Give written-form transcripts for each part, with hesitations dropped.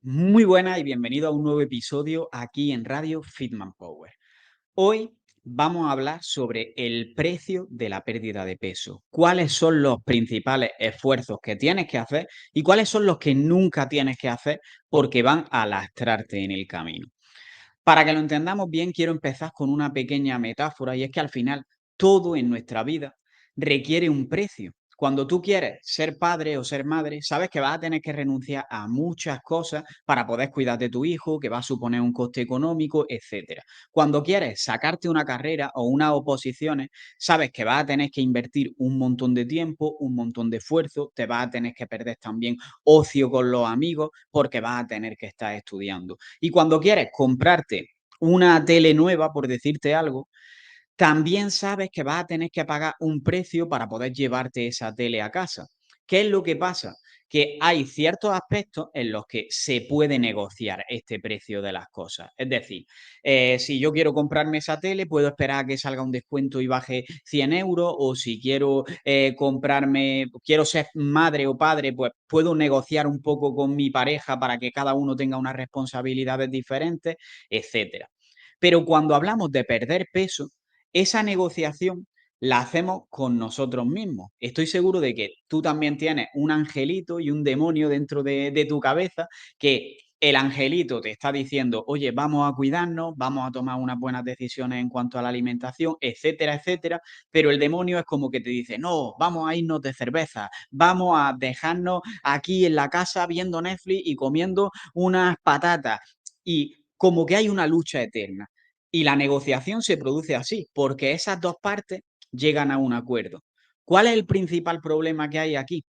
Muy buenas y bienvenido a un nuevo episodio aquí en Radio Fitman Power. Hoy vamos a hablar sobre el precio de la pérdida de peso. ¿Cuáles son los principales esfuerzos que tienes que hacer y cuáles son los que nunca tienes que hacer porque van a lastrarte en el camino? Para que lo entendamos bien, quiero empezar con una pequeña metáfora y es que al final todo en nuestra vida requiere un precio. Cuando tú quieres ser padre o ser madre, sabes que vas a tener que renunciar a muchas cosas para poder cuidar de tu hijo, que va a suponer un coste económico, etcétera. Cuando quieres sacarte una carrera o unas oposiciones, sabes que vas a tener que invertir un montón de tiempo, un montón de esfuerzo, te vas a tener que perder también ocio con los amigos porque vas a tener que estar estudiando. Y cuando quieres comprarte una tele nueva, por decirte algo, también sabes que vas a tener que pagar un precio para poder llevarte esa tele a casa. ¿Qué es lo que pasa? Que hay ciertos aspectos en los que se puede negociar este precio de las cosas. Es decir, si yo quiero comprarme esa tele, puedo esperar a que salga un descuento y baje 100 euros, o si quiero quiero ser madre o padre, pues puedo negociar un poco con mi pareja para que cada uno tenga unas responsabilidades diferentes, etcétera. Pero cuando hablamos de perder peso, esa negociación la hacemos con nosotros mismos. Estoy seguro de que tú también tienes un angelito y un demonio dentro de tu cabeza, que el angelito te está diciendo, oye, vamos a cuidarnos, vamos a tomar unas buenas decisiones en cuanto a la alimentación, etcétera, etcétera, pero el demonio es como que te dice, no, vamos a irnos de cerveza, vamos a dejarnos aquí en la casa viendo Netflix y comiendo unas patatas. Y como que hay una lucha eterna. Y la negociación se produce así, porque esas dos partes llegan a un acuerdo. ¿Cuál es el principal problema que hay aquí?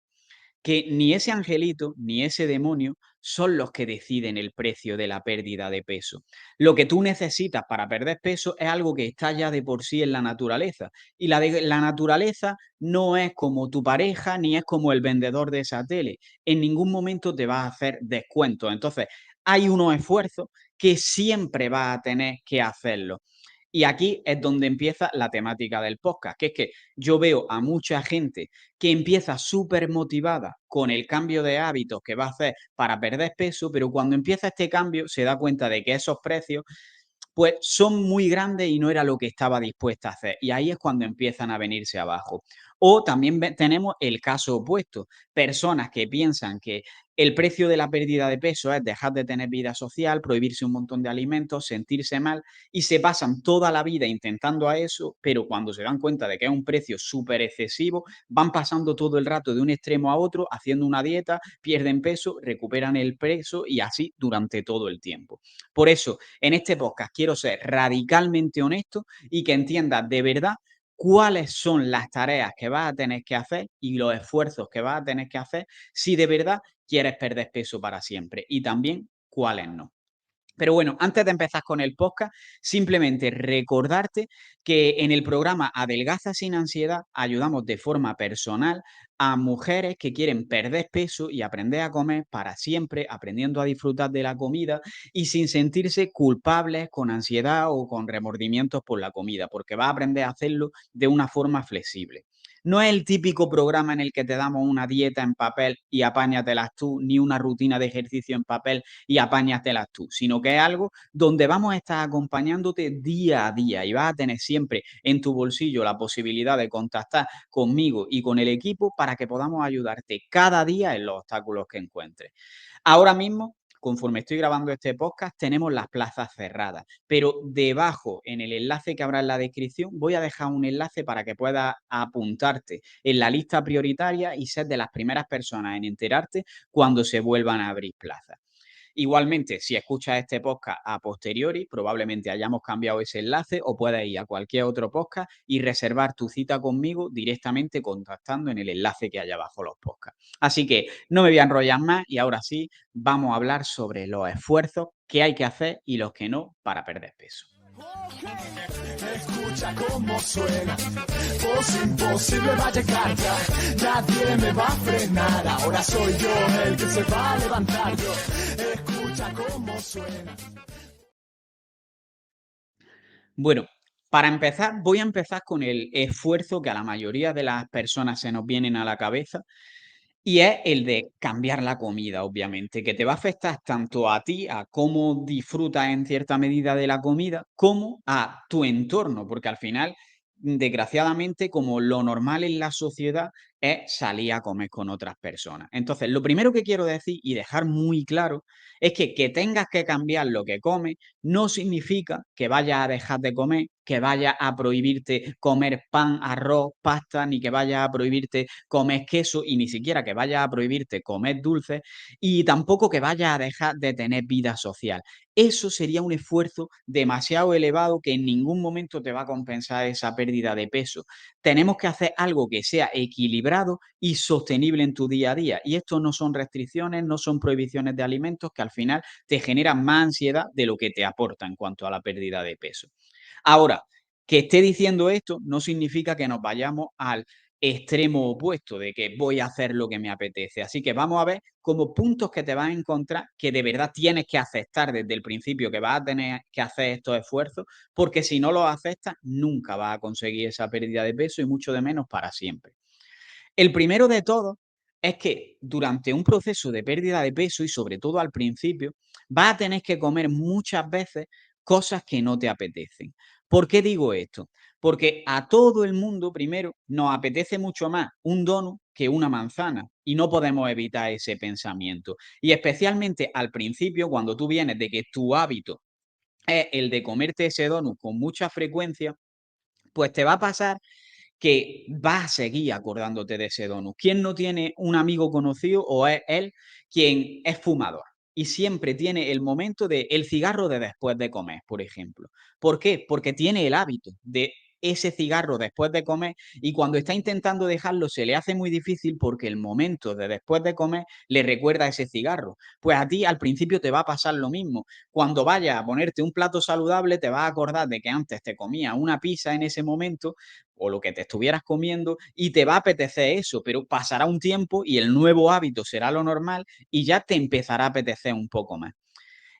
Que ni ese angelito ni ese demonio son los que deciden el precio de la pérdida de peso. Lo que tú necesitas para perder peso es algo que está ya de por sí en la naturaleza. Y la naturaleza no es como tu pareja ni es como el vendedor de esa tele. En ningún momento te va a hacer descuento. Entonces, hay unos esfuerzos que siempre vas a tener que hacerlo. Y aquí es donde empieza la temática del podcast, que es que yo veo a mucha gente que empieza súper motivada con el cambio de hábitos que va a hacer para perder peso, pero cuando empieza este cambio se da cuenta de que esos precios pues son muy grandes y no era lo que estaba dispuesta a hacer. Y ahí es cuando empiezan a venirse abajo. O también tenemos el caso opuesto, personas que piensan que el precio de la pérdida de peso es dejar de tener vida social, prohibirse un montón de alimentos, sentirse mal, y se pasan toda la vida intentando a eso, pero cuando se dan cuenta de que es un precio súper excesivo, van pasando todo el rato de un extremo a otro, haciendo una dieta, pierden peso, recuperan el peso y así durante todo el tiempo. Por eso, en este podcast quiero ser radicalmente honesto y que entiendas de verdad cuáles son las tareas que vas a tener que hacer y los esfuerzos que vas a tener que hacer si de verdad quieres perder peso para siempre, y también cuáles no. Pero bueno, antes de empezar con el podcast, simplemente recordarte que en el programa Adelgaza sin ansiedad ayudamos de forma personal a mujeres que quieren perder peso y aprender a comer para siempre, aprendiendo a disfrutar de la comida y sin sentirse culpables, con ansiedad o con remordimientos por la comida, porque va a aprender a hacerlo de una forma flexible. No es el típico programa en el que te damos una dieta en papel y apáñatelas tú, ni una rutina de ejercicio en papel y apáñatelas tú, sino que es algo donde vamos a estar acompañándote día a día y vas a tener siempre en tu bolsillo la posibilidad de contactar conmigo y con el equipo para que podamos ayudarte cada día en los obstáculos que encuentres. Ahora mismo, conforme estoy grabando este podcast, tenemos las plazas cerradas, pero debajo, en el enlace que habrá en la descripción, voy a dejar un enlace para que puedas apuntarte en la lista prioritaria y ser de las primeras personas en enterarte cuando se vuelvan a abrir plazas. Igualmente, si escuchas este podcast a posteriori, probablemente hayamos cambiado ese enlace, o puedes ir a cualquier otro podcast y reservar tu cita conmigo directamente contactando en el enlace que hay abajo los podcasts. Así que no me voy a enrollar más y ahora sí vamos a hablar sobre los esfuerzos que hay que hacer y los que no para perder peso. Escucha cómo suena, voz imposible va a llegar ya, nadie me va a frenar, ahora soy yo el que se va a levantar yo, escucha cómo suena. Bueno, para empezar, voy a empezar con el esfuerzo que a la mayoría de las personas se nos vienen a la cabeza. Y es el de cambiar la comida, obviamente, que te va a afectar tanto a ti, a cómo disfrutas en cierta medida de la comida, como a tu entorno, porque al final, desgraciadamente, como lo normal en la sociedad es salir a comer con otras personas. Entonces, lo primero que quiero decir y dejar muy claro es que tengas que cambiar lo que comes no significa que vayas a dejar de comer, que vayas a prohibirte comer pan, arroz, pasta, ni que vayas a prohibirte comer queso y ni siquiera que vayas a prohibirte comer dulces y tampoco que vayas a dejar de tener vida social. Eso sería un esfuerzo demasiado elevado que en ningún momento te va a compensar esa pérdida de peso. Tenemos que hacer algo que sea equilibrado y sostenible en tu día a día. Y esto no son restricciones, no son prohibiciones de alimentos que al final te generan más ansiedad de lo que te aporta en cuanto a la pérdida de peso. Ahora, que esté diciendo esto no significa que nos vayamos al extremo opuesto de que voy a hacer lo que me apetece. Así que vamos a ver como puntos que te vas a encontrar que de verdad tienes que aceptar desde el principio que vas a tener que hacer estos esfuerzos, porque si no los aceptas, nunca vas a conseguir esa pérdida de peso y mucho de menos para siempre. El primero de todos es que durante un proceso de pérdida de peso y sobre todo al principio, vas a tener que comer muchas veces cosas que no te apetecen. ¿Por qué digo esto? Porque a todo el mundo, primero, nos apetece mucho más un donut que una manzana y no podemos evitar ese pensamiento. Y especialmente al principio, cuando tú vienes de que tu hábito es el de comerte ese donut con mucha frecuencia, pues te va a pasar que vas a seguir acordándote de ese donut. ¿Quién no tiene un amigo conocido o es él quien es fumador? Y siempre tiene el momento de el cigarro de después de comer, por ejemplo. ¿Por qué? Porque tiene el hábito de ese cigarro después de comer y cuando está intentando dejarlo se le hace muy difícil porque el momento de después de comer le recuerda a ese cigarro. Pues a ti al principio te va a pasar lo mismo. Cuando vayas a ponerte un plato saludable te vas a acordar de que antes te comías una pizza en ese momento o lo que te estuvieras comiendo y te va a apetecer eso, pero pasará un tiempo y el nuevo hábito será lo normal y ya te empezará a apetecer un poco más.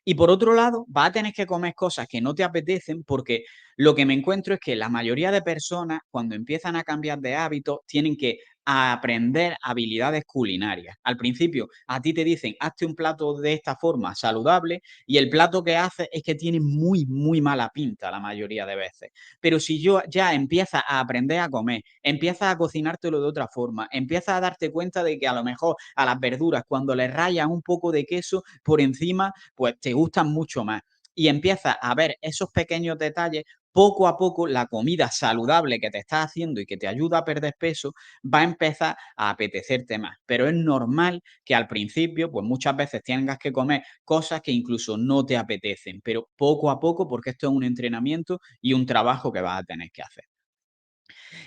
Y por otro lado, vas a tener que comer cosas que no te apetecen porque lo que me encuentro es que la mayoría de personas cuando empiezan a cambiar de hábitos tienen que aprender habilidades culinarias. Al principio a ti te dicen, hazte un plato de esta forma saludable y el plato que haces es que tiene muy, muy mala pinta la mayoría de veces. Pero si yo ya empiezas a aprender a comer, empiezas a cocinártelo de otra forma, empiezas a darte cuenta de que a lo mejor a las verduras cuando le rayas un poco de queso por encima pues te gustan mucho más. Y empiezas a ver esos pequeños detalles, poco a poco la comida saludable que te estás haciendo y que te ayuda a perder peso va a empezar a apetecerte más. Pero es normal que al principio, pues muchas veces tengas que comer cosas que incluso no te apetecen, pero poco a poco, porque esto es un entrenamiento y un trabajo que vas a tener que hacer.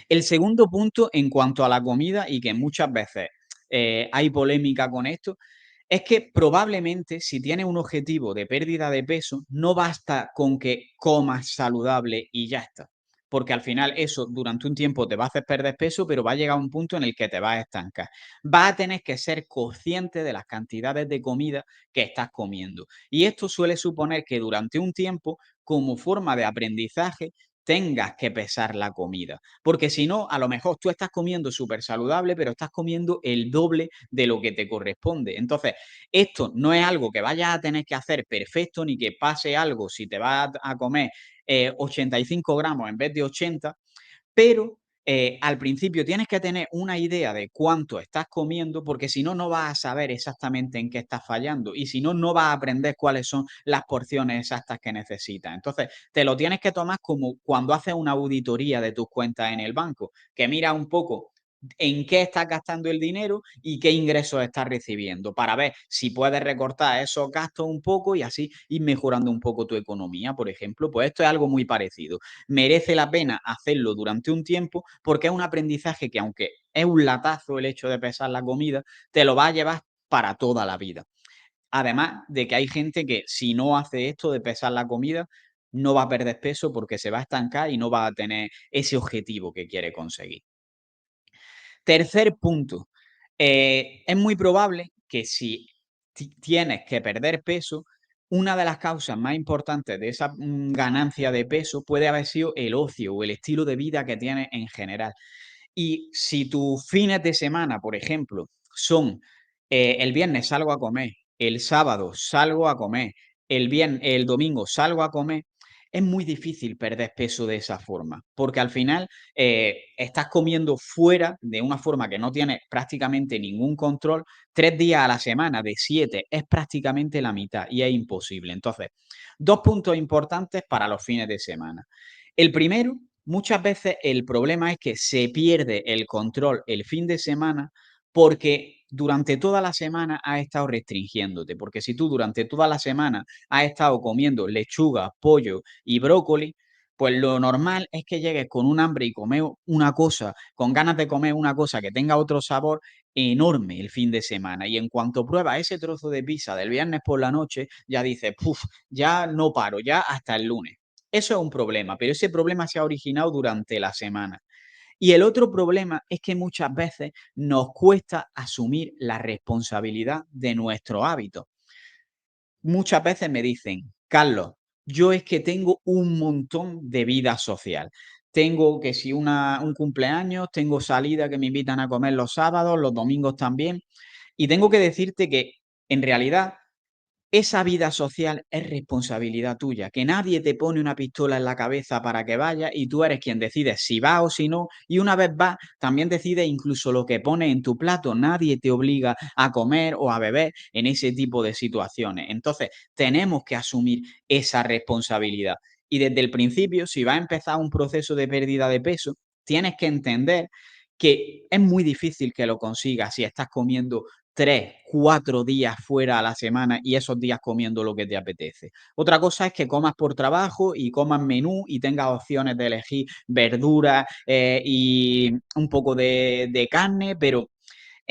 El segundo punto en cuanto a la comida y que muchas veces hay polémica con esto, es que probablemente si tienes un objetivo de pérdida de peso, no basta con que comas saludable y ya está. Porque al final eso durante un tiempo te va a hacer perder peso, pero va a llegar un punto en el que te vas a estancar. Vas a tener que ser consciente de las cantidades de comida que estás comiendo. Y esto suele suponer que durante un tiempo, como forma de aprendizaje, tengas que pesar la comida. Porque si no, a lo mejor tú estás comiendo súper saludable, pero estás comiendo el doble de lo que te corresponde. Entonces, esto no es algo que vayas a tener que hacer perfecto, ni que pase algo si te vas a comer 85 gramos en vez de 80, pero al principio tienes que tener una idea de cuánto estás comiendo, porque si no, no vas a saber exactamente en qué estás fallando y si no, no vas a aprender cuáles son las porciones exactas que necesitas. Entonces, te lo tienes que tomar como cuando haces una auditoría de tus cuentas en el banco, que mira un poco en qué estás gastando el dinero y qué ingresos estás recibiendo para ver si puedes recortar esos gastos un poco y así ir mejorando un poco tu economía, por ejemplo. Pues esto es algo muy parecido. Merece la pena hacerlo durante un tiempo porque es un aprendizaje que aunque es un latazo el hecho de pesar la comida, te lo va a llevar para toda la vida. Además de que hay gente que si no hace esto de pesar la comida, no va a perder peso porque se va a estancar y no va a tener ese objetivo que quiere conseguir. Tercer punto, es muy probable que si tienes que perder peso, una de las causas más importantes de esa ganancia de peso puede haber sido el ocio o el estilo de vida que tienes en general. Y si tus fines de semana, por ejemplo, son el viernes salgo a comer, el sábado salgo a comer, el domingo salgo a comer, es muy difícil perder peso de esa forma, porque al final estás comiendo fuera de una forma que no tienes prácticamente ningún control, 3 días a la semana de 7 es prácticamente la mitad y es imposible. Entonces, dos puntos importantes para los fines de semana. El primero, muchas veces el problema es que se pierde el control el fin de semana porque durante toda la semana has estado restringiéndote, porque si tú durante toda la semana has estado comiendo lechuga, pollo y brócoli, pues lo normal es que llegues con un hambre y comer una cosa, con ganas de comer una cosa que tenga otro sabor enorme el fin de semana. Y en cuanto pruebas ese trozo de pizza del viernes por la noche, ya dices, puf, ya no paro, ya hasta el lunes. Eso es un problema, pero ese problema se ha originado durante la semana. Y el otro problema es que muchas veces nos cuesta asumir la responsabilidad de nuestros hábitos. Muchas veces me dicen: "Carlos, yo es que tengo un montón de vida social. Tengo que si un cumpleaños, tengo salida que me invitan a comer los sábados, los domingos también". Y tengo que decirte que, en realidad, esa vida social es responsabilidad tuya, que nadie te pone una pistola en la cabeza para que vayas y tú eres quien decide si vas o si no. Y una vez vas, también decides incluso lo que pones en tu plato. Nadie te obliga a comer o a beber en ese tipo de situaciones. Entonces, tenemos que asumir esa responsabilidad. Y desde el principio, si vas a empezar un proceso de pérdida de peso, tienes que entender que es muy difícil que lo consigas si estás comiendo 3, 4 días fuera a la semana y esos días comiendo lo que te apetece. Otra cosa es que comas por trabajo y comas menú y tengas opciones de elegir verduras y un poco de carne, pero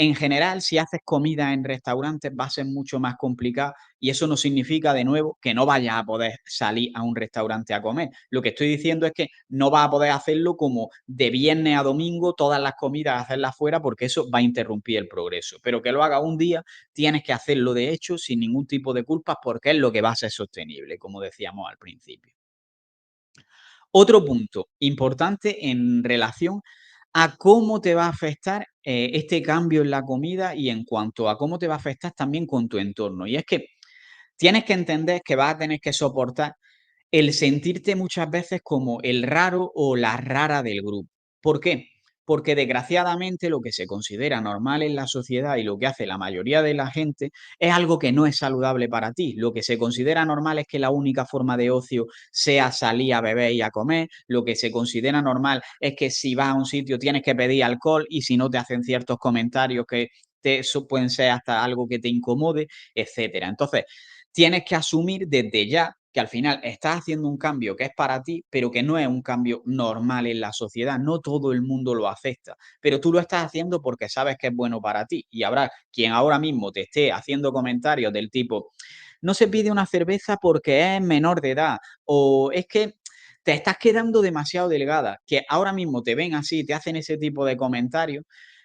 en general, si haces comida en restaurantes va a ser mucho más complicado y eso no significa, de nuevo, que no vayas a poder salir a un restaurante a comer. Lo que estoy diciendo es que no vas a poder hacerlo como de viernes a domingo, todas las comidas hacerlas fuera, porque eso va a interrumpir el progreso. Pero que lo hagas un día, tienes que hacerlo de hecho sin ningún tipo de culpas porque es lo que va a ser sostenible, como decíamos al principio. Otro punto importante en relación a cómo te va a afectar este cambio en la comida y en cuanto a cómo te va a afectar también con tu entorno. Y es que tienes que entender que vas a tener que soportar el sentirte muchas veces como el raro o la rara del grupo. ¿Por qué? Porque desgraciadamente lo que se considera normal en la sociedad y lo que hace la mayoría de la gente es algo que no es saludable para ti. Lo que se considera normal es que la única forma de ocio sea salir a beber y a comer. Lo que se considera normal es que si vas a un sitio tienes que pedir alcohol y si no te hacen ciertos comentarios que eso pueden ser hasta algo que te incomode, etcétera. Entonces, tienes que asumir desde ya que al final estás haciendo un cambio que es para ti, pero que no es un cambio normal en la sociedad. No todo el mundo lo acepta, pero tú lo estás haciendo porque sabes que es bueno para ti. Y habrá quien ahora mismo te esté haciendo comentarios del tipo, no se pide una cerveza porque es menor de edad, o es que te estás quedando demasiado delgada, que ahora mismo te ven así, te hacen ese tipo de comentarios,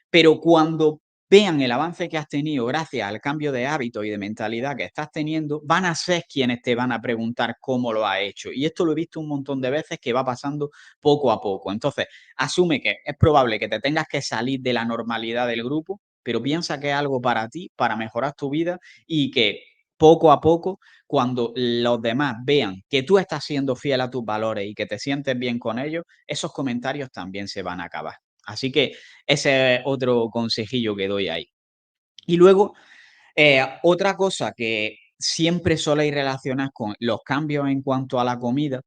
pero cuando vean el avance que has tenido gracias al cambio de hábito y de mentalidad que estás teniendo, van a ser quienes te van a preguntar cómo lo has hecho. Y esto lo he visto un montón de veces que va pasando poco a poco. Entonces, asume que es probable que te tengas que salir de la normalidad del grupo, pero piensa que es algo para ti, para mejorar tu vida y que poco a poco, cuando los demás vean que tú estás siendo fiel a tus valores y que te sientes bien con ellos, esos comentarios también se van a acabar. Así que ese es otro consejillo que doy ahí. Y luego, otra cosa que siempre soléis relacionar con los cambios en cuanto a la comida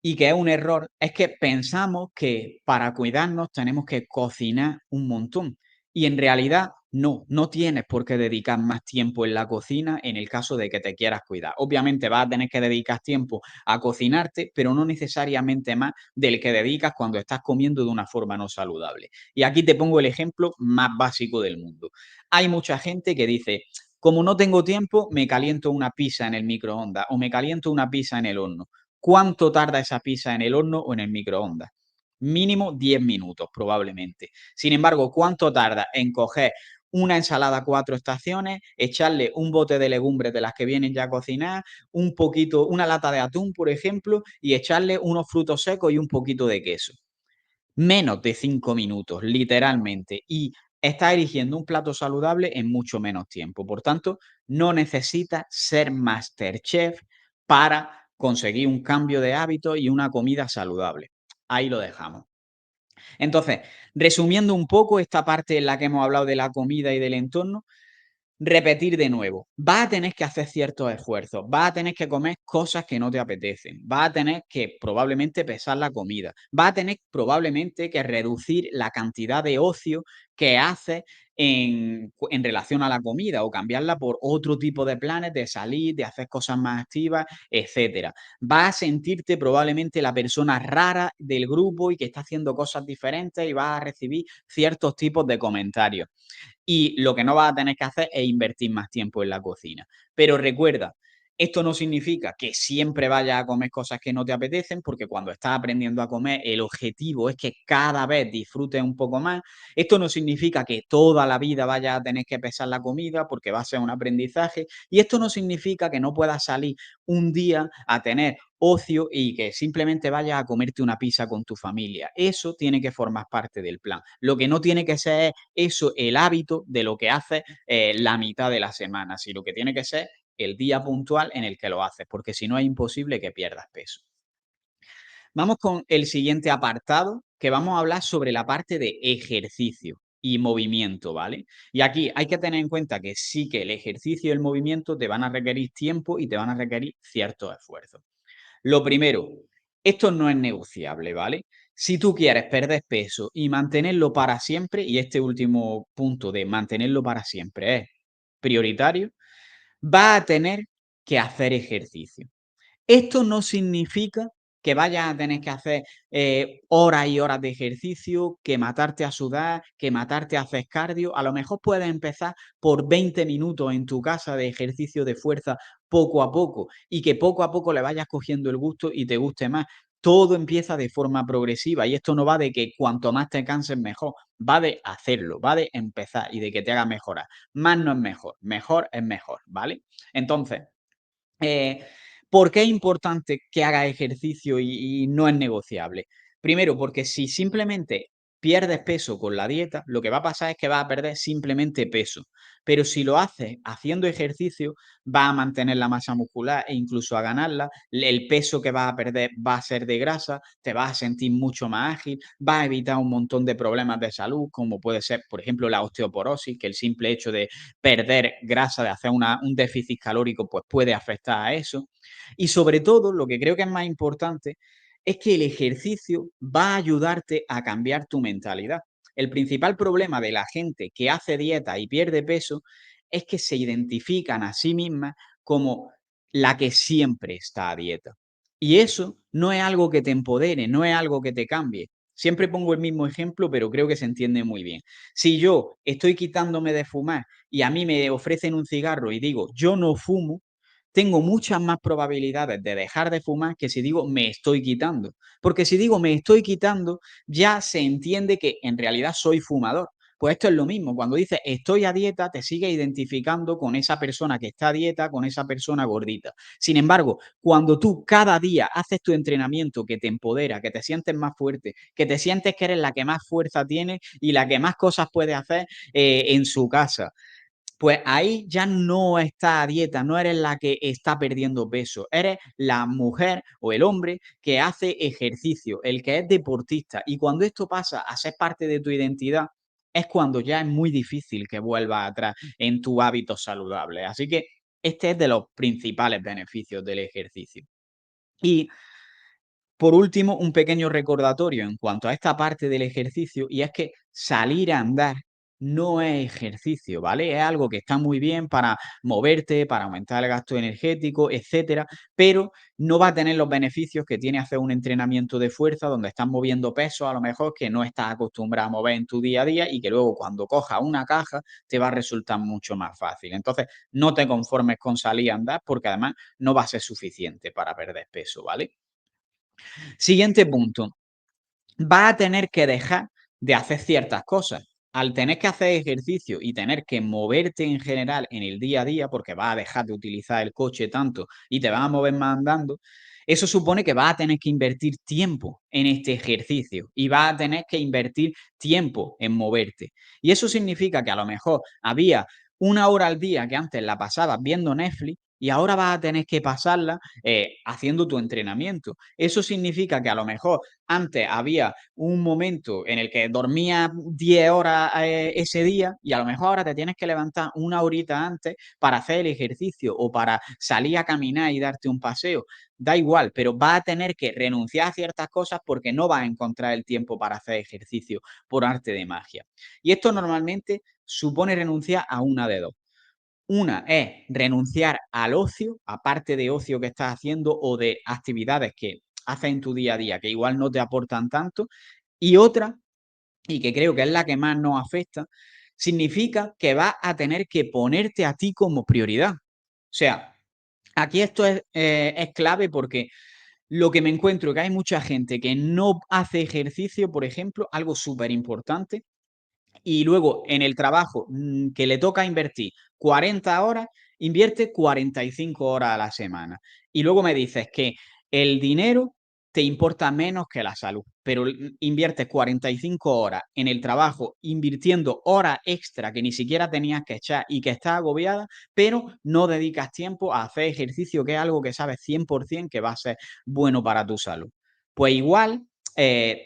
y que es un error, es que pensamos que para cuidarnos tenemos que cocinar un montón. Y en realidad no, no tienes por qué dedicar más tiempo en la cocina en el caso de que te quieras cuidar. Obviamente vas a tener que dedicar tiempo a cocinarte, pero no necesariamente más del que dedicas cuando estás comiendo de una forma no saludable. Y aquí te pongo el ejemplo más básico del mundo. Hay mucha gente que dice, como no tengo tiempo, me caliento una pizza en el microondas o me caliento una pizza en el horno. ¿Cuánto tarda esa pizza en el horno o en el microondas? Mínimo 10 minutos, probablemente. Sin embargo, ¿cuánto tarda en coger una ensalada 4 estaciones, echarle un bote de legumbres de las que vienen ya cocinadas, un poquito, una lata de atún, por ejemplo, y echarle unos frutos secos y un poquito de queso? Menos de 5 minutos, literalmente. Y estás eligiendo un plato saludable en mucho menos tiempo. Por tanto, no necesitas ser MasterChef para conseguir un cambio de hábito y una comida saludable. Ahí lo dejamos. Entonces, resumiendo un poco esta parte en la que hemos hablado de la comida y del entorno, repetir de nuevo, vas a tener que hacer ciertos esfuerzos, vas a tener que comer cosas que no te apetecen, vas a tener que probablemente pesar la comida, vas a tener probablemente que reducir la cantidad de ocio que haces en relación a la comida o cambiarla por otro tipo de planes de salir, de hacer cosas más activas, etcétera. Vas a sentirte probablemente la persona rara del grupo y que está haciendo cosas diferentes y vas a recibir ciertos tipos de comentarios. Y lo que no vas a tener que hacer es invertir más tiempo en la cocina. Pero recuerda, esto no significa que siempre vayas a comer cosas que no te apetecen, porque cuando estás aprendiendo a comer, el objetivo es que cada vez disfrutes un poco más. Esto no significa que toda la vida vayas a tener que pesar la comida, porque va a ser un aprendizaje. Y esto no significa que no puedas salir un día a tener ocio y que simplemente vayas a comerte una pizza con tu familia. Eso tiene que formar parte del plan. Lo que no tiene que ser es eso el hábito de lo que haces la mitad de la semana, sino que tiene que ser el día puntual en el que lo haces, porque si no es imposible que pierdas peso. Vamos con el siguiente apartado, que vamos a hablar sobre la parte de ejercicio y movimiento, ¿vale? Y aquí hay que tener en cuenta que sí que el ejercicio y el movimiento te van a requerir tiempo y te van a requerir ciertos esfuerzos. Lo primero, esto no es negociable, ¿vale? Si tú quieres perder peso y mantenerlo para siempre, y este último punto de mantenerlo para siempre es prioritario, vas a tener que hacer ejercicio. Esto no significa que vayas a tener que hacer horas y horas de ejercicio, que matarte a sudar, que matarte a hacer cardio. A lo mejor puedes empezar por 20 minutos en tu casa de ejercicio de fuerza poco a poco y que poco a poco le vayas cogiendo el gusto y te guste más. Todo empieza de forma progresiva y esto no va de que cuanto más te canses mejor, va de hacerlo, va de empezar y de que te haga mejorar. Más no es mejor es mejor, ¿vale? Entonces, eh, ¿por qué es importante que hagas ejercicio y no es negociable? Primero, porque si simplemente pierdes peso con la dieta, lo que va a pasar es que vas a perder simplemente peso. Pero si lo haces haciendo ejercicio, vas a mantener la masa muscular e incluso a ganarla. El peso que vas a perder va a ser de grasa, te vas a sentir mucho más ágil, vas a evitar un montón de problemas de salud, como puede ser, por ejemplo, la osteoporosis, que el simple hecho de perder grasa, de hacer un déficit calórico, pues puede afectar a eso. Y sobre todo, lo que creo que es más importante es que el ejercicio va a ayudarte a cambiar tu mentalidad. El principal problema de la gente que hace dieta y pierde peso es que se identifican a sí mismas como la que siempre está a dieta. Y eso no es algo que te empodere, no es algo que te cambie. Siempre pongo el mismo ejemplo, pero creo que se entiende muy bien. Si yo estoy quitándome de fumar y a mí me ofrecen un cigarro y digo, yo no fumo, tengo muchas más probabilidades de dejar de fumar que si digo me estoy quitando. Porque si digo me estoy quitando, ya se entiende que en realidad soy fumador. Pues esto es lo mismo, cuando dices estoy a dieta, te sigues identificando con esa persona que está a dieta, con esa persona gordita. Sin embargo, cuando tú cada día haces tu entrenamiento que te empodera, que te sientes más fuerte, que te sientes que eres la que más fuerza tiene y la que más cosas puede hacer en su casa, pues ahí ya no estás a dieta, no eres la que está perdiendo peso, eres la mujer o el hombre que hace ejercicio, el que es deportista. Y cuando esto pasa a ser parte de tu identidad, es cuando ya es muy difícil que vuelvas atrás en tu hábito saludable. Así que este es de los principales beneficios del ejercicio. Y por último, un pequeño recordatorio en cuanto a esta parte del ejercicio, y es que salir a andar no es ejercicio, ¿vale? Es algo que está muy bien para moverte, para aumentar el gasto energético, etcétera, pero no va a tener los beneficios que tiene hacer un entrenamiento de fuerza donde estás moviendo pesos a lo mejor que no estás acostumbrado a mover en tu día a día y que luego cuando cojas una caja te va a resultar mucho más fácil. Entonces, no te conformes con salir a andar porque además no va a ser suficiente para perder peso, ¿vale? Siguiente punto, vas a tener que dejar de hacer ciertas cosas. Al tener que hacer ejercicio y tener que moverte en general en el día a día, porque vas a dejar de utilizar el coche tanto y te vas a mover más andando, Eso supone que vas a tener que invertir tiempo en este ejercicio y vas a tener que invertir tiempo en moverte. Y eso significa que a lo mejor había 1 hora al día que antes la pasabas viendo Netflix y ahora vas a tener que pasarla haciendo tu entrenamiento. Eso significa que a lo mejor antes había un momento en el que dormías 10 horas ese día y a lo mejor ahora te tienes que levantar 1 horita antes para hacer el ejercicio o para salir a caminar y darte un paseo. Da igual, pero vas a tener que renunciar a ciertas cosas porque no vas a encontrar el tiempo para hacer ejercicio por arte de magia. Y esto normalmente supone renunciar a una de dos. Una es renunciar al ocio, aparte de ocio que estás haciendo o de actividades que haces en tu día a día que igual no te aportan tanto. Y otra, y que creo que es la que más nos afecta, significa que vas a tener que ponerte a ti como prioridad. O sea, aquí esto es clave porque lo que me encuentro que hay mucha gente que no hace ejercicio, por ejemplo, algo súper importante, y luego en el trabajo, que le toca invertir 40 horas, invierte 45 horas a la semana. Y luego me dices que el dinero te importa menos que la salud, pero inviertes 45 horas en el trabajo, invirtiendo horas extra que ni siquiera tenías que echar y que estás agobiada, pero no dedicas tiempo a hacer ejercicio, que es algo que sabes 100% que va a ser bueno para tu salud. Pues igual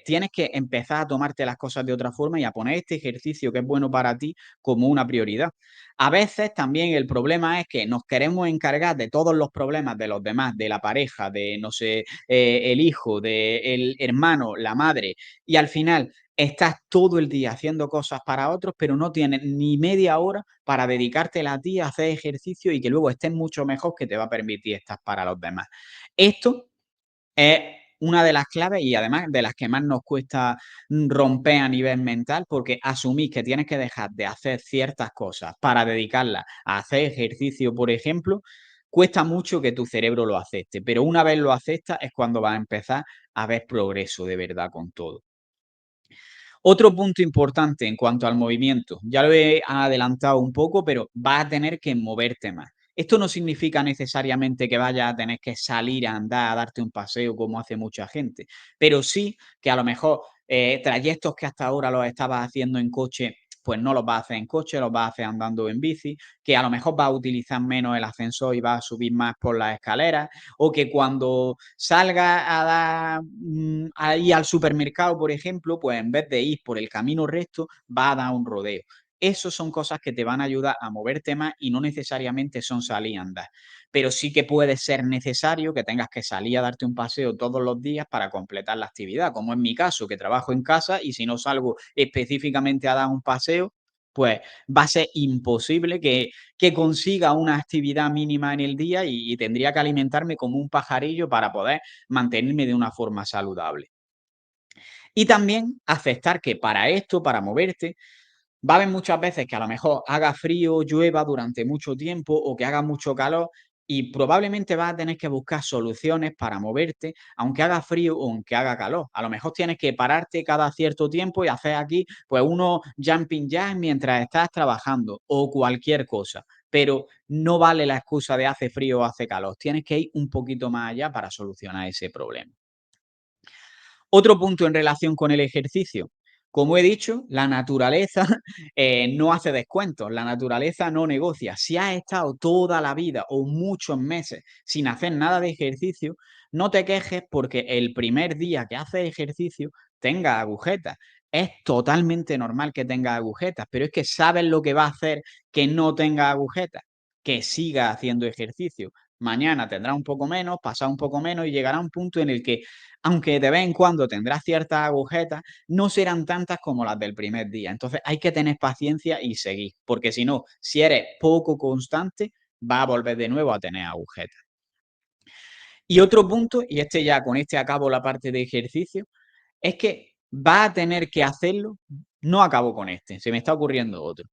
tienes que empezar a tomarte las cosas de otra forma y a poner este ejercicio que es bueno para ti como una prioridad. A veces también el problema es que nos queremos encargar de todos los problemas de los demás, de la pareja, de, no sé, el hijo, del hermano, la madre, y al final estás todo el día haciendo cosas para otros, pero no tienes ni media hora para dedicártela a ti, a hacer ejercicio y que luego estés mucho mejor que te va a permitir estar para los demás. Esto es una de las claves y además de las que más nos cuesta romper a nivel mental, porque asumís que tienes que dejar de hacer ciertas cosas para dedicarlas a hacer ejercicio, por ejemplo, cuesta mucho que tu cerebro lo acepte, pero una vez lo acepta es cuando vas a empezar a ver progreso de verdad con todo. Otro punto importante en cuanto al movimiento, ya lo he adelantado un poco, pero vas a tener que moverte más. Esto no significa necesariamente que vayas a tener que salir a andar, a darte un paseo como hace mucha gente, pero sí que a lo mejor trayectos que hasta ahora los estabas haciendo en coche, pues no los vas a hacer en coche, los vas a hacer andando en bici, que a lo mejor vas a utilizar menos el ascensor y vas a subir más por las escaleras, o que cuando salgas a dar a ir al supermercado, por ejemplo, pues en vez de ir por el camino recto, vas a dar un rodeo. Esas son cosas que te van a ayudar a moverte más y no necesariamente son salir a andar. Pero sí que puede ser necesario que tengas que salir a darte un paseo todos los días para completar la actividad, como en mi caso, que trabajo en casa y si no salgo específicamente a dar un paseo, pues va a ser imposible que consiga una actividad mínima en el día y tendría que alimentarme como un pajarillo para poder mantenerme de una forma saludable. Y también aceptar que para esto, para moverte, va a haber muchas veces que a lo mejor haga frío, llueva durante mucho tiempo o que haga mucho calor y probablemente vas a tener que buscar soluciones para moverte, aunque haga frío o aunque haga calor. A lo mejor tienes que pararte cada cierto tiempo y hacer aquí pues unos jumping jacks mientras estás trabajando o cualquier cosa. Pero no vale la excusa de hace frío o hace calor. Tienes que ir un poquito más allá para solucionar ese problema. Otro punto en relación con el ejercicio. Como he dicho, la naturaleza no hace descuentos, la naturaleza no negocia. Si has estado toda la vida o muchos meses sin hacer nada de ejercicio, no te quejes porque el primer día que haces ejercicio tenga agujetas. Es totalmente normal que tenga agujetas, pero es que sabes lo que va a hacer que no tenga agujetas, que siga haciendo ejercicio. Mañana tendrá un poco menos, pasado un poco menos y llegará un punto en el que aunque de vez en cuando tendrás ciertas agujetas, no serán tantas como las del primer día. Entonces hay que tener paciencia y seguir, porque si no, si eres poco constante, va a volver de nuevo a tener agujetas. Y otro punto, y este ya con este acabo la parte de ejercicio, es que va a tener que hacerlo, no acabo con este, se me está ocurriendo otro.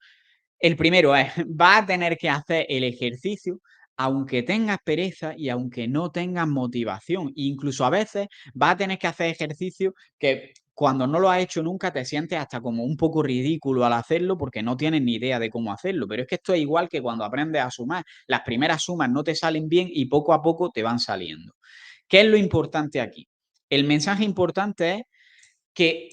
El primero es, vas a tener que hacer el ejercicio aunque tengas pereza y aunque no tengas motivación. Incluso a veces vas a tener que hacer ejercicio que cuando no lo has hecho nunca te sientes hasta como un poco ridículo al hacerlo porque no tienes ni idea de cómo hacerlo. Pero es que esto es igual que cuando aprendes a sumar. Las primeras sumas no te salen bien y poco a poco te van saliendo. ¿Qué es lo importante aquí? El mensaje importante es que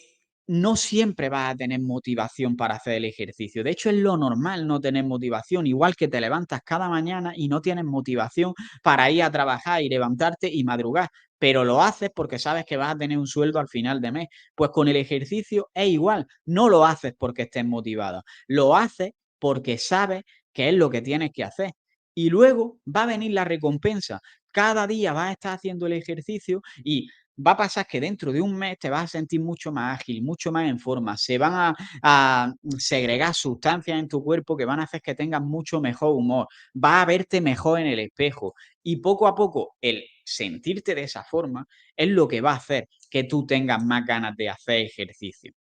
no siempre vas a tener motivación para hacer el ejercicio. De hecho, es lo normal no tener motivación, igual que te levantas cada mañana y no tienes motivación para ir a trabajar y levantarte y madrugar, pero lo haces porque sabes que vas a tener un sueldo al final de mes. Pues con el ejercicio es igual, no lo haces porque estés motivado, lo haces porque sabes que es lo que tienes que hacer. Y luego va a venir la recompensa. Cada día vas a estar haciendo el ejercicio y va a pasar que dentro de un mes te vas a sentir mucho más ágil, mucho más en forma. Se van a segregar sustancias en tu cuerpo que van a hacer que tengas mucho mejor humor. Vas a verte mejor en el espejo. Y poco a poco, el sentirte de esa forma es lo que va a hacer que tú tengas más ganas de hacer ejercicio.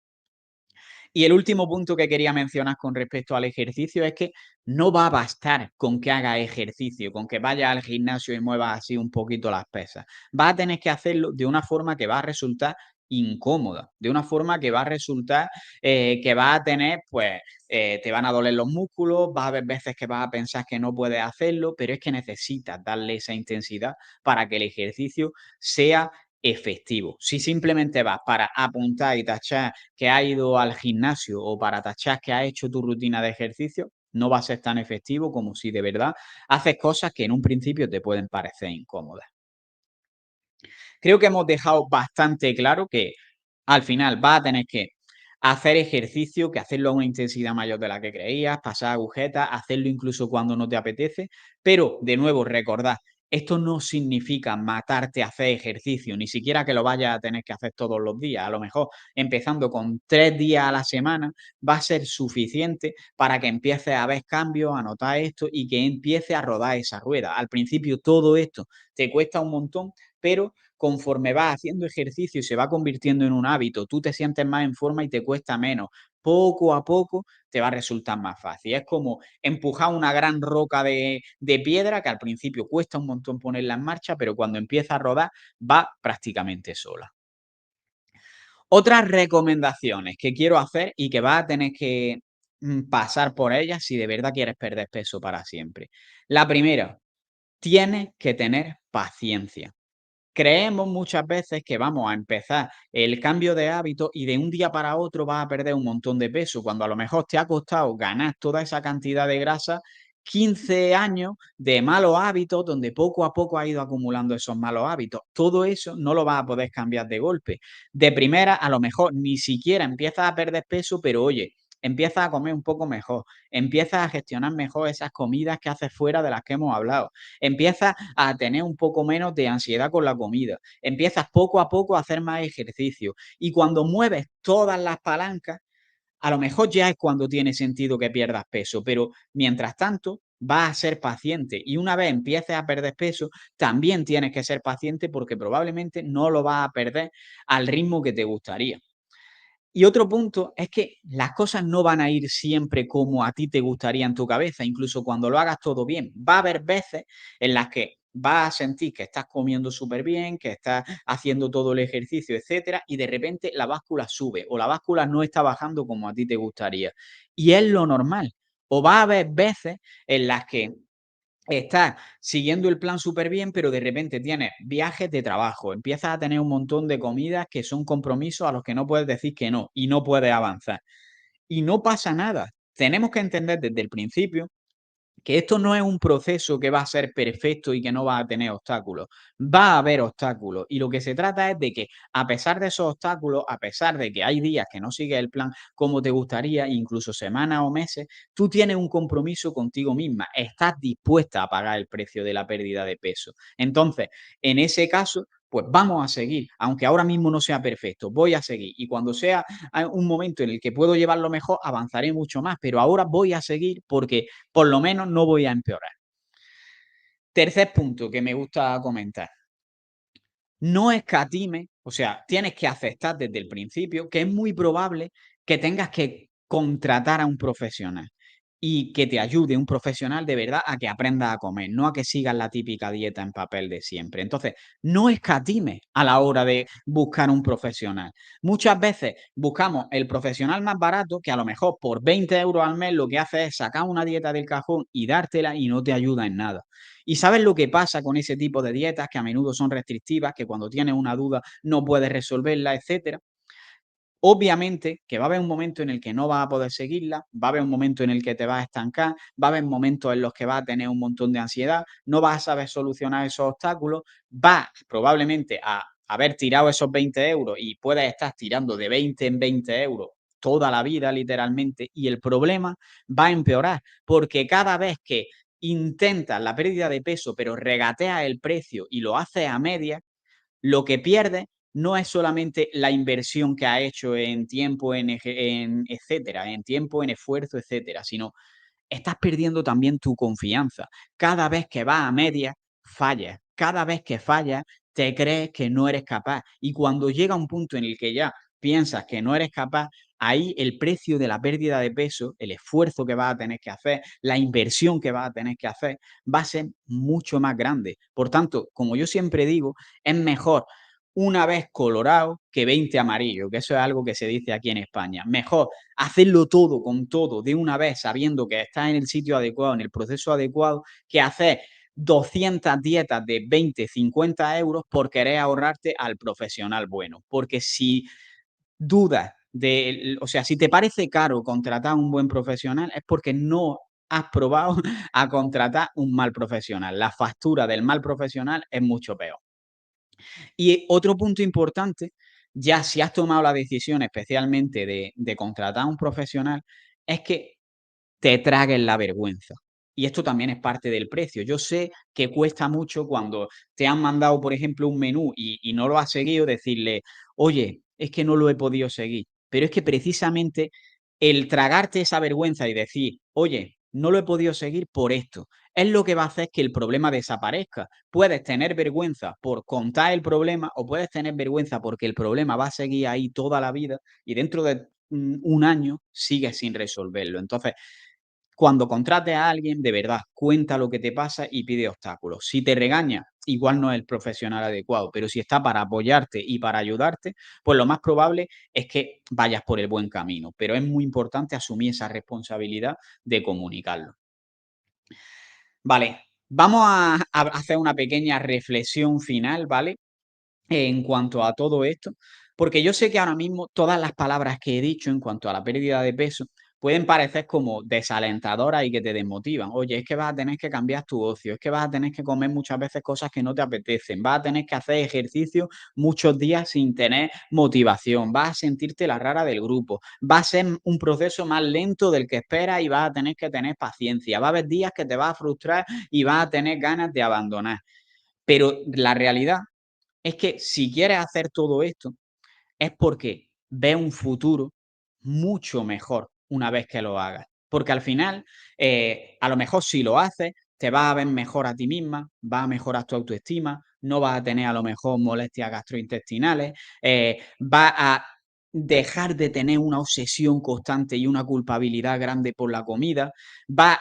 Y el último punto que quería mencionar con respecto al ejercicio es que no va a bastar con que hagas ejercicio, con que vayas al gimnasio y muevas así un poquito las pesas. Vas a tener que hacerlo de una forma que va a resultar incómoda, de una forma que va a resultar que vas a tener, pues, te van a doler los músculos, va a haber veces que vas a pensar que no puedes hacerlo, pero es que necesitas darle esa intensidad para que el ejercicio sea efectivo. Si simplemente vas para apuntar y tachar que has ido al gimnasio o para tachar que has hecho tu rutina de ejercicio, no va a ser tan efectivo como si de verdad haces cosas que en un principio te pueden parecer incómodas. Creo que hemos dejado bastante claro que al final vas a tener que hacer ejercicio, que hacerlo a una intensidad mayor de la que creías, pasar agujetas, hacerlo incluso cuando no te apetece, pero de nuevo recordad, esto no significa matarte a hacer ejercicio, ni siquiera que lo vayas a tener que hacer todos los días. A lo mejor empezando con 3 días a la semana va a ser suficiente para que empieces a ver cambios, a notar esto y que empiece a rodar esa rueda. Al principio todo esto te cuesta un montón, pero conforme vas haciendo ejercicio y se va convirtiendo en un hábito, tú te sientes más en forma y te cuesta menos. Poco a poco te va a resultar más fácil. Es como empujar una gran roca de piedra que al principio cuesta un montón ponerla en marcha, pero cuando empieza a rodar va prácticamente sola. Otras recomendaciones que quiero hacer y que vas a tener que pasar por ellas si de verdad quieres perder peso para siempre. La primera, tienes que tener paciencia. Creemos muchas veces que vamos a empezar el cambio de hábito y de un día para otro vas a perder un montón de peso, cuando a lo mejor te ha costado ganar toda esa cantidad de grasa 15 años de malos hábitos, donde poco a poco has ido acumulando esos malos hábitos. Todo eso no lo vas a poder cambiar de golpe. De primera, a lo mejor ni siquiera empiezas a perder peso, pero oye, empiezas a comer un poco mejor, empiezas a gestionar mejor esas comidas que haces fuera de las que hemos hablado, empiezas a tener un poco menos de ansiedad con la comida, empiezas poco a poco a hacer más ejercicio y cuando mueves todas las palancas, a lo mejor ya es cuando tiene sentido que pierdas peso, pero mientras tanto vas a ser paciente y una vez empieces a perder peso, también tienes que ser paciente porque probablemente no lo vas a perder al ritmo que te gustaría. Y otro punto es que las cosas no van a ir siempre como a ti te gustaría en tu cabeza, incluso cuando lo hagas todo bien. Va a haber veces en las que vas a sentir que estás comiendo súper bien, que estás haciendo todo el ejercicio, etcétera, y de repente la báscula sube o la báscula no está bajando como a ti te gustaría. Y es lo normal. O va a haber veces en las que estás siguiendo el plan súper bien, pero de repente tienes viajes de trabajo, empiezas a tener un montón de comidas que son compromisos a los que no puedes decir que no y no puedes avanzar. Y no pasa nada. Tenemos que entender desde el principio que esto no es un proceso que va a ser perfecto y que no va a tener obstáculos. Va a haber obstáculos y lo que se trata es de que a pesar de esos obstáculos, a pesar de que hay días que no sigues el plan como te gustaría, incluso semanas o meses, tú tienes un compromiso contigo misma, estás dispuesta a pagar el precio de la pérdida de peso. Entonces, en ese caso, pues vamos a seguir, aunque ahora mismo no sea perfecto, voy a seguir y cuando sea un momento en el que puedo llevarlo mejor, avanzaré mucho más, pero ahora voy a seguir porque por lo menos no voy a empeorar. Tercer punto que me gusta comentar. No escatimes, o sea, tienes que aceptar desde el principio que es muy probable que tengas que contratar a un profesional. y que te ayude un profesional de verdad a que aprendas a comer, no a que sigas la típica dieta en papel de siempre. Entonces, no escatimes a la hora de buscar un profesional. Muchas veces buscamos el profesional más barato que a lo mejor por 20 euros al mes lo que hace es sacar una dieta del cajón y dártela y no te ayuda en nada. ¿Y sabes lo que pasa con ese tipo de dietas que a menudo son restrictivas, que cuando tienes una duda no puedes resolverla, etcétera? Obviamente que va a haber un momento en el que no vas a poder seguirla, va a haber un momento en el que te vas a estancar, va a haber momentos en los que vas a tener un montón de ansiedad, no vas a saber solucionar esos obstáculos, vas probablemente a haber tirado esos 20 euros y puedes estar tirando de 20 en 20 euros toda la vida literalmente y el problema va a empeorar porque cada vez que intentas la pérdida de peso pero regateas el precio y lo haces a media, lo que pierde no es solamente la inversión que ha hecho en tiempo, en etcétera, en tiempo, en esfuerzo, etcétera, sino estás perdiendo también tu confianza. Cada vez que vas a medias, fallas. Cada vez que fallas, te crees que no eres capaz. Y cuando llega un punto en el que ya piensas que no eres capaz, ahí el precio de la pérdida de peso, el esfuerzo que vas a tener que hacer, la inversión que vas a tener que hacer, va a ser mucho más grande. Por tanto, como yo siempre digo, es mejor una vez colorado que 20 amarillo, que eso es algo que se dice aquí en España. Mejor hacerlo todo con todo de una vez, sabiendo que estás en el sitio adecuado, en el proceso adecuado, que hacer 200 dietas de 20, 50 euros por querer ahorrarte al profesional bueno. Porque si dudas de, o sea, si te parece caro contratar a un buen profesional, es porque no has probado a contratar un mal profesional. La factura del mal profesional es mucho peor. Y otro punto importante, ya si has tomado la decisión especialmente de contratar a un profesional, es que te tragues la vergüenza. Y esto también es parte del precio. Yo sé que cuesta mucho cuando te han mandado, por ejemplo, un menú y no lo has seguido, decirle, oye, es que no lo he podido seguir. Pero es que precisamente el tragarte esa vergüenza y decir, oye, no lo he podido seguir por esto, es lo que va a hacer que el problema desaparezca. Puedes tener vergüenza por contar el problema o puedes tener vergüenza porque el problema va a seguir ahí toda la vida y dentro de un año sigues sin resolverlo. Entonces, cuando contrates a alguien, de verdad, cuenta lo que te pasa y pide obstáculos. Si te regaña, igual no es el profesional adecuado, pero si está para apoyarte y para ayudarte, pues lo más probable es que vayas por el buen camino. Pero es muy importante asumir esa responsabilidad de comunicarlo. Vale, vamos a hacer una pequeña reflexión final, ¿vale? En cuanto a todo esto, porque yo sé que ahora mismo todas las palabras que he dicho en cuanto a la pérdida de peso pueden parecer como desalentadoras y que te desmotivan. Oye, es que vas a tener que cambiar tu ocio, es que vas a tener que comer muchas veces cosas que no te apetecen, vas a tener que hacer ejercicio muchos días sin tener motivación, vas a sentirte la rara del grupo, va a ser un proceso más lento del que esperas y vas a tener que tener paciencia, va a haber días que te vas a frustrar y vas a tener ganas de abandonar. Pero la realidad es que si quieres hacer todo esto, es porque ves un futuro mucho mejor una vez que lo hagas. Porque al final, a lo mejor si lo haces, te vas a ver mejor a ti misma, vas a mejorar tu autoestima, no vas a tener a lo mejor molestias gastrointestinales, vas a dejar de tener una obsesión constante y una culpabilidad grande por la comida, vas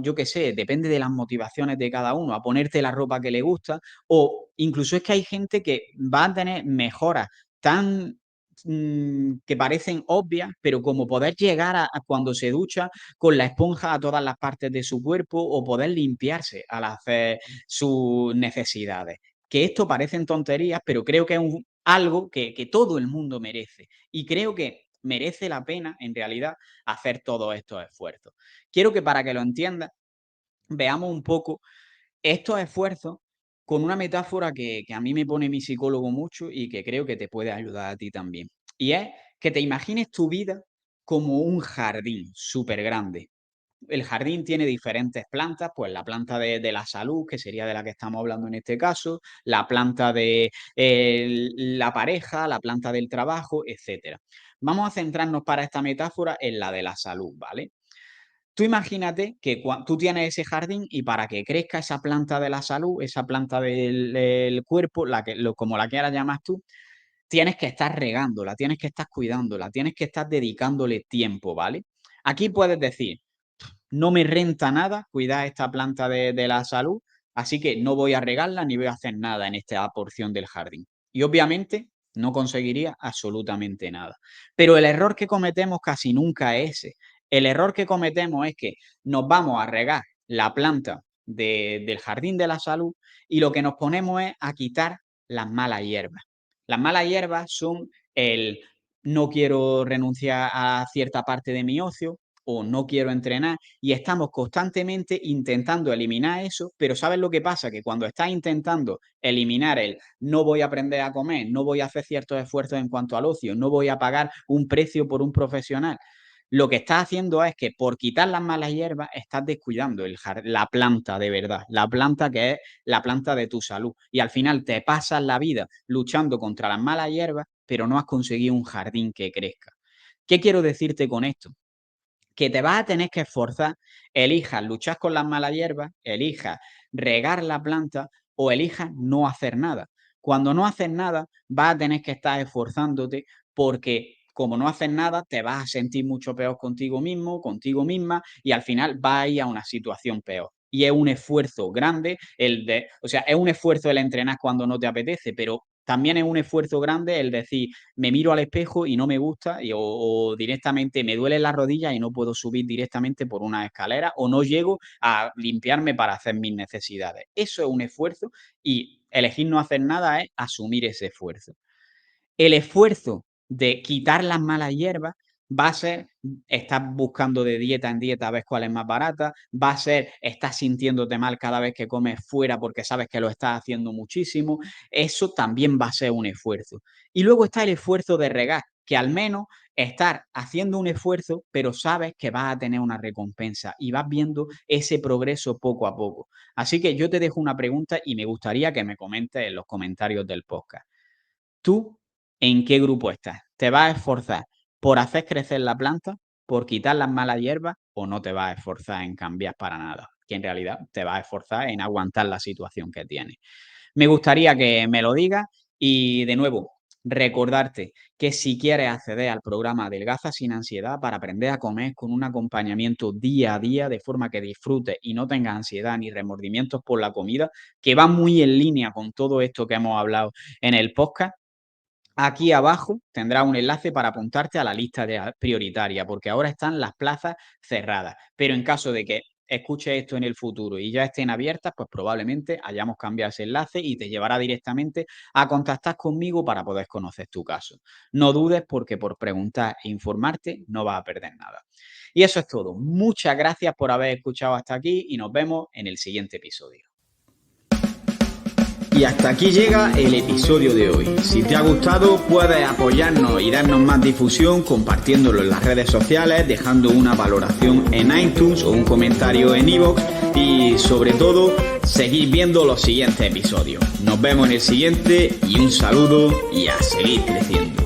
yo qué sé, depende de las motivaciones de cada uno, a ponerte la ropa que le gusta o incluso es que hay gente que va a tener mejoras tan, que parecen obvias, pero como poder llegar a cuando se ducha con la esponja a todas las partes de su cuerpo o poder limpiarse al hacer sus necesidades. Que esto parecen tonterías, pero creo que es algo que todo el mundo merece. Y creo que merece la pena, en realidad, hacer todos estos esfuerzos. Quiero que para que lo entiendas, veamos un poco estos esfuerzos con una metáfora que a mí me pone mi psicólogo mucho y que creo que te puede ayudar a ti también. Y es que te imagines tu vida como un jardín súper grande. El jardín tiene diferentes plantas, pues la planta de la salud, que sería de la que estamos hablando en este caso, la planta de la pareja, la planta del trabajo, etcétera. Vamos a centrarnos para esta metáfora en la de la salud, ¿vale? Tú imagínate que tú tienes ese jardín y para que crezca esa planta de la salud, esa planta del cuerpo, como la quieras llamar tú, tienes que estar regándola, tienes que estar cuidándola, tienes que estar dedicándole tiempo, ¿vale? Aquí puedes decir, no me renta nada cuidar esta planta de la salud, así que no voy a regarla ni voy a hacer nada en esta porción del jardín. Y obviamente no conseguiría absolutamente nada. Pero el error que cometemos casi nunca es ese. El error que cometemos es que nos vamos a regar la planta del jardín de la salud y lo que nos ponemos es a quitar las malas hierbas. Las malas hierbas son el no quiero renunciar a cierta parte de mi ocio o no quiero entrenar y estamos constantemente intentando eliminar eso, pero ¿sabes lo que pasa? Que cuando estás intentando eliminar el no voy a aprender a comer, no voy a hacer ciertos esfuerzos en cuanto al ocio, no voy a pagar un precio por un profesional, lo que estás haciendo es que por quitar las malas hierbas estás descuidando la planta de verdad, la planta que es la planta de tu salud. Y al final te pasas la vida luchando contra las malas hierbas, pero no has conseguido un jardín que crezca. ¿Qué quiero decirte con esto? Que te vas a tener que esforzar, elijas luchar con las malas hierbas, elijas regar la planta o elijas no hacer nada. Cuando no haces nada, vas a tener que estar esforzándote porque como no haces nada, te vas a sentir mucho peor contigo mismo, contigo misma y al final vas a ir a una situación peor. Y es un esfuerzo grande es un esfuerzo el entrenar cuando no te apetece, pero también es un esfuerzo grande el decir, me miro al espejo y no me gusta o directamente me duele la rodilla y no puedo subir directamente por una escalera o no llego a limpiarme para hacer mis necesidades. Eso es un esfuerzo y elegir no hacer nada es asumir ese esfuerzo. El esfuerzo de quitar las malas hierbas va a ser estar buscando de dieta en dieta a ver cuál es más barata, va a ser estar sintiéndote mal cada vez que comes fuera porque sabes que lo estás haciendo muchísimo. Eso también va a ser un esfuerzo. Y luego está el esfuerzo de regar, que al menos estar haciendo un esfuerzo, pero sabes que vas a tener una recompensa y vas viendo ese progreso poco a poco. Así que yo te dejo una pregunta y me gustaría que me comentes en los comentarios del podcast. ¿Tú en qué grupo estás? ¿Te vas a esforzar por hacer crecer la planta, por quitar las malas hierbas o no te vas a esforzar en cambiar para nada? Que en realidad te vas a esforzar en aguantar la situación que tienes. Me gustaría que me lo digas y de nuevo recordarte que si quieres acceder al programa Adelgaza sin ansiedad para aprender a comer con un acompañamiento día a día de forma que disfrutes y no tengas ansiedad ni remordimientos por la comida, que va muy en línea con todo esto que hemos hablado en el podcast, aquí abajo tendrás un enlace para apuntarte a la lista prioritaria, porque ahora están las plazas cerradas. Pero en caso de que escuches esto en el futuro y ya estén abiertas, pues probablemente hayamos cambiado ese enlace y te llevará directamente a contactar conmigo para poder conocer tu caso. No dudes porque por preguntar e informarte no vas a perder nada. Y eso es todo. Muchas gracias por haber escuchado hasta aquí y nos vemos en el siguiente episodio. Y hasta aquí llega el episodio de hoy. Si te ha gustado, puedes apoyarnos y darnos más difusión compartiéndolo en las redes sociales, dejando una valoración en iTunes o un comentario en iVoox y sobre todo, seguir viendo los siguientes episodios. Nos vemos en el siguiente y un saludo y a seguir creciendo.